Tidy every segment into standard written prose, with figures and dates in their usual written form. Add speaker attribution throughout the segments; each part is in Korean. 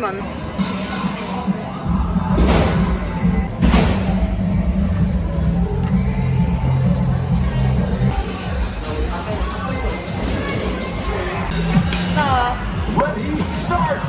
Speaker 1: 많.
Speaker 2: Ready, start!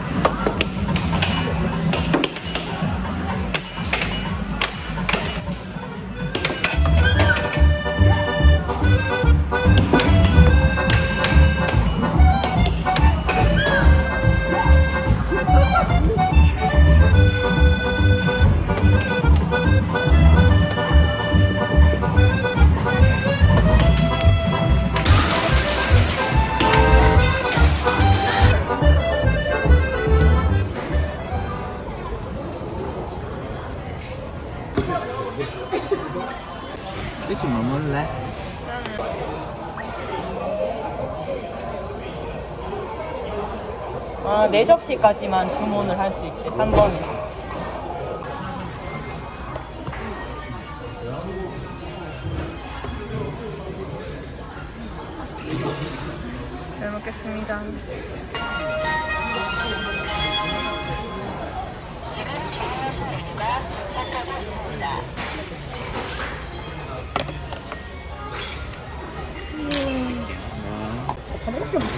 Speaker 3: Cái gì mà ngon lắm.
Speaker 1: 아, 4접시까지만 주문을 할 수 있대, 한 번에. 잘 먹겠습니다.
Speaker 4: 지금 주문하신 메뉴가 도착하고 있습니다.
Speaker 3: 하나밖에 없네.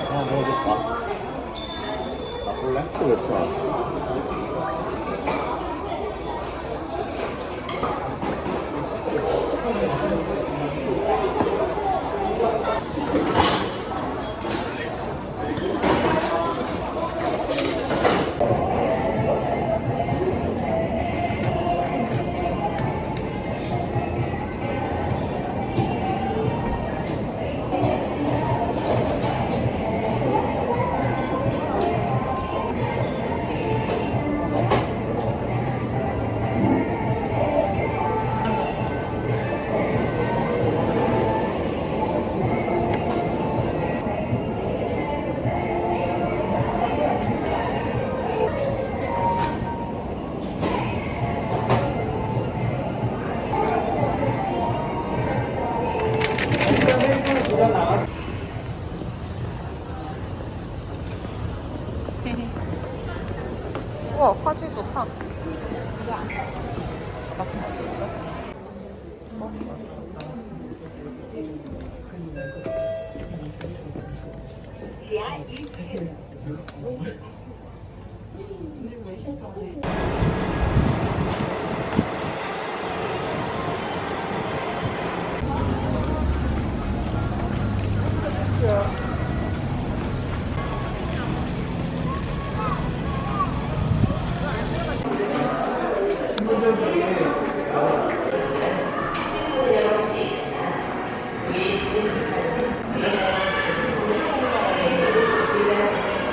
Speaker 3: 아, 먹어볼까? 맛볼래? 또 왜 좋아?
Speaker 1: 우와, 화질 좋다.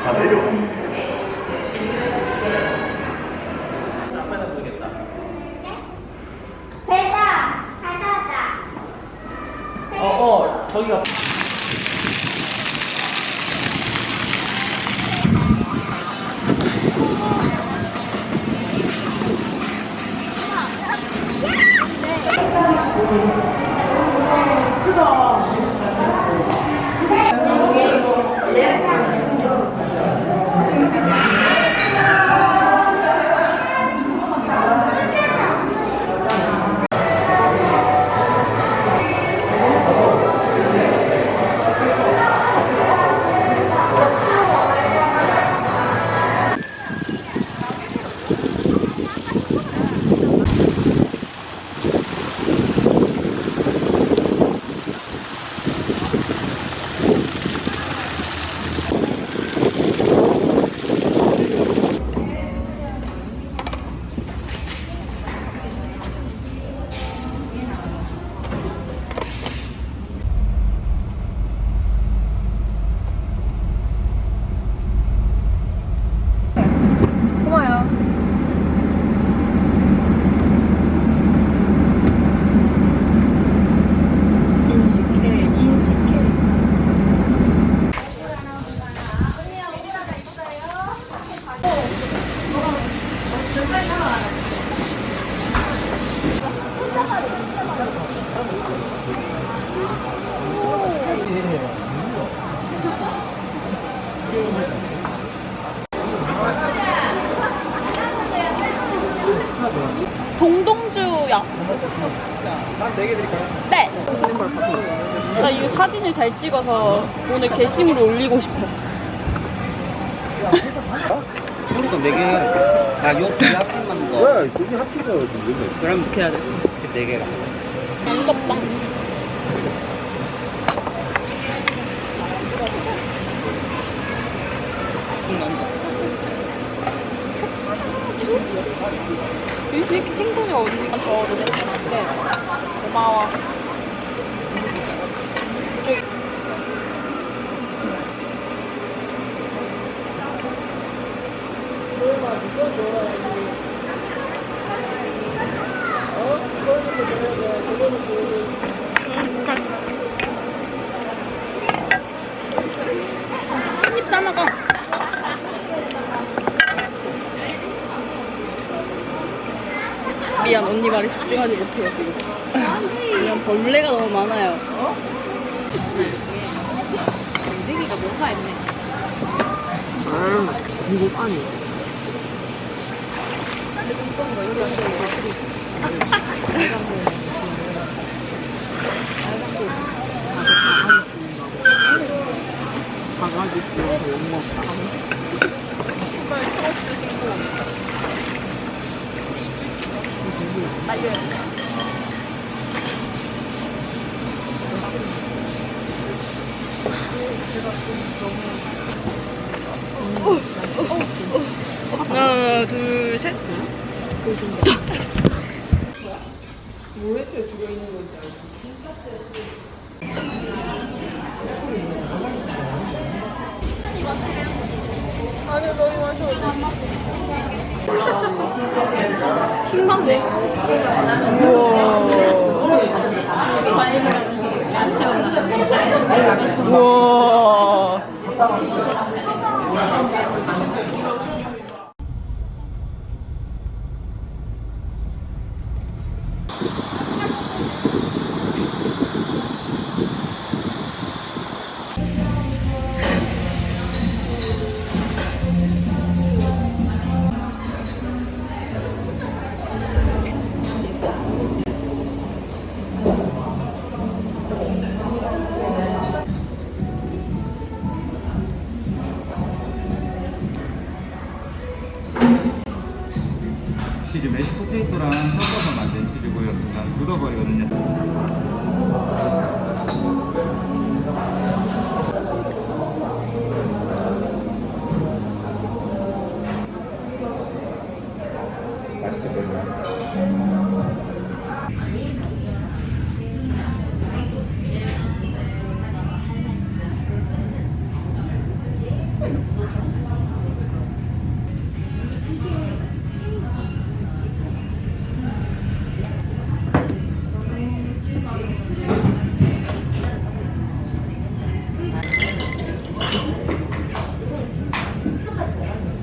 Speaker 2: 다 내려.
Speaker 5: 대박! 찾았다!
Speaker 1: 저기가. 동동주야.
Speaker 3: 난 4개 드릴까요?
Speaker 1: 네. 나 이 사진을 잘 찍어서 오늘 게시물에 올리고 싶어.
Speaker 6: 그러니까 4개. 아, 요두 합판만 더.
Speaker 3: 왜? 여기 합치가 왜
Speaker 6: 그럼 어떻게 해야 돼? 4개가.
Speaker 1: 안 덥다. 이렇게 행동이 어디가 저어도 되는데 고마워. 한입 싸먹어. 미안, 언니 말에 집중하지 못해요 지금. 그냥 벌레가 너무 많아요. 내기가 뭔가 했네.
Speaker 3: 이거 아니. 바가지 구워서 못 먹다.
Speaker 1: 하나, 둘, 셋. 힘받네. 우와.
Speaker 7: 치즈 메쉬 포테이토랑 섞어서 만든 치즈고요. 그냥 굳어버리거든요.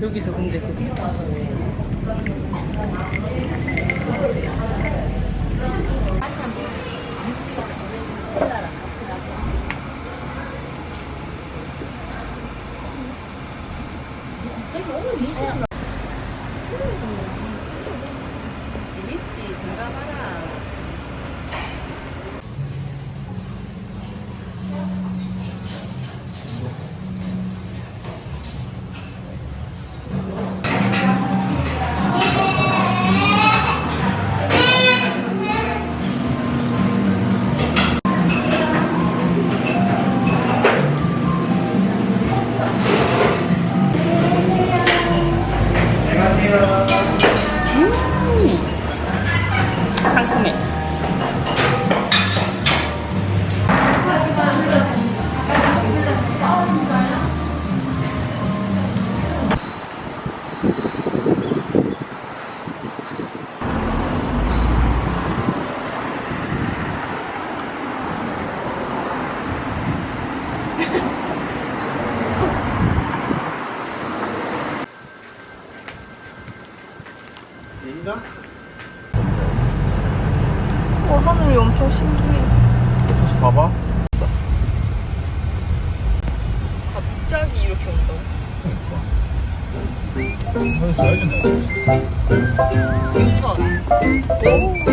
Speaker 1: 여기서 근데 재밌지, 공감하라. 상큼해.
Speaker 3: 얘기가?
Speaker 1: 하늘이 엄청 신기해.
Speaker 3: 봐봐.
Speaker 1: 갑자기 이렇게 오네. 6천.